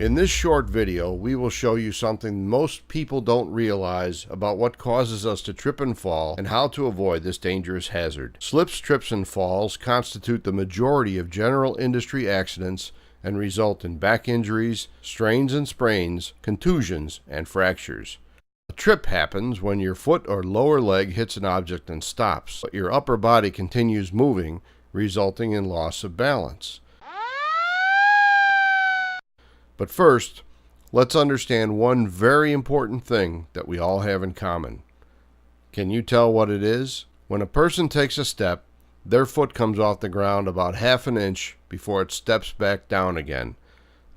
In this short video, we will show you something most people don't realize about what causes us to trip and fall and how to avoid this dangerous hazard. Slips, trips, and falls constitute the majority of general industry accidents and result in back injuries, strains and sprains, contusions, and fractures. A trip happens when your foot or lower leg hits an object and stops, but your upper body continues moving, resulting in loss of balance. But first, let's understand one very important thing that we all have in common. Can you tell what it is? When a person takes a step, their foot comes off the ground about half an inch before it steps back down again.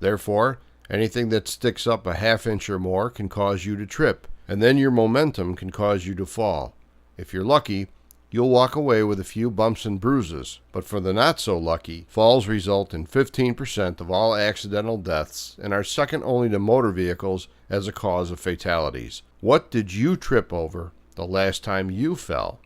Therefore, anything that sticks up a half inch or more can cause you to trip, and then your momentum can cause you to fall. If you're lucky, you'll walk away with a few bumps and bruises, but for the not so lucky, falls result in 15% of all accidental deaths and are second only to motor vehicles as a cause of fatalities. What did you trip over the last time you fell?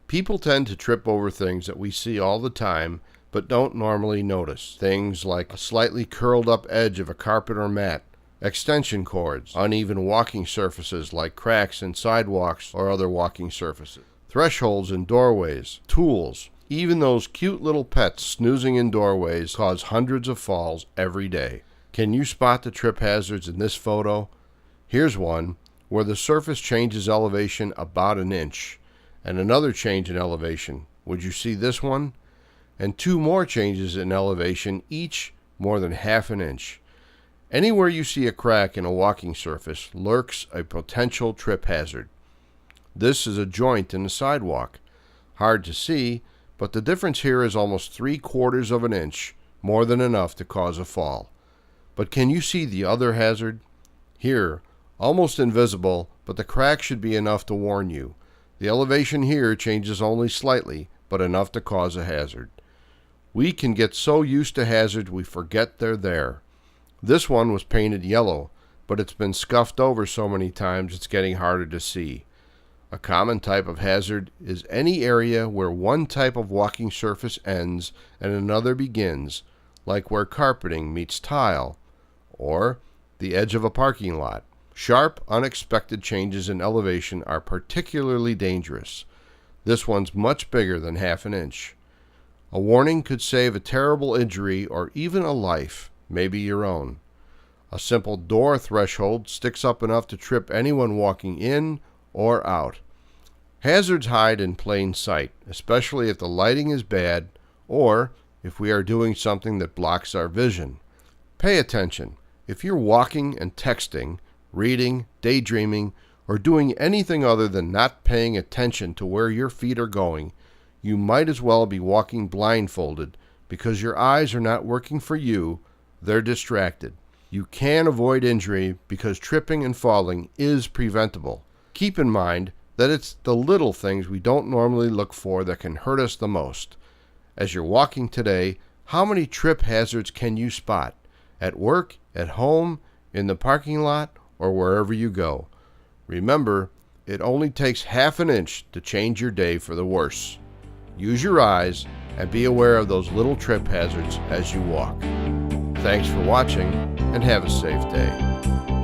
People tend to trip over things that we see all the time but don't normally notice. Things like a slightly curled up edge of a carpet or mat, extension cords, uneven walking surfaces like cracks in sidewalks or other walking surfaces, thresholds in doorways, tools, even those cute little pets snoozing in doorways cause hundreds of falls every day. Can you spot the trip hazards in this photo? Here's one where the surface changes elevation about an inch, and another change in elevation. Would you see this one? And two more changes in elevation, each more than half an inch. Anywhere you see a crack in a walking surface lurks a potential trip hazard. This is a joint in the sidewalk. Hard to see, but the difference here is almost 3/4 of an inch, more than enough to cause a fall. But can you see the other hazard? Here, almost invisible, but the crack should be enough to warn you. The elevation here changes only slightly, but enough to cause a hazard. We can get so used to hazards we forget they're there. This one was painted yellow, but it's been scuffed over so many times it's getting harder to see. A common type of hazard is any area where one type of walking surface ends and another begins, like where carpeting meets tile, or the edge of a parking lot. Sharp, unexpected changes in elevation are particularly dangerous. This one's much bigger than half an inch. A warning could save a terrible injury or even a life, maybe your own. A simple door threshold sticks up enough to trip anyone walking in or out. Hazards hide in plain sight, especially if the lighting is bad or if we are doing something that blocks our vision. Pay attention. If you're walking and texting, reading, daydreaming, or doing anything other than not paying attention to where your feet are going, you might as well be walking blindfolded because your eyes are not working for you, they're distracted. You can avoid injury because tripping and falling is preventable. Keep in mind that it's the little things we don't normally look for that can hurt us the most. As you're walking today, how many trip hazards can you spot? At work, at home, in the parking lot, or wherever you go. Remember, it only takes half an inch to change your day for the worse. Use your eyes and be aware of those little trip hazards as you walk. Thanks for watching and have a safe day.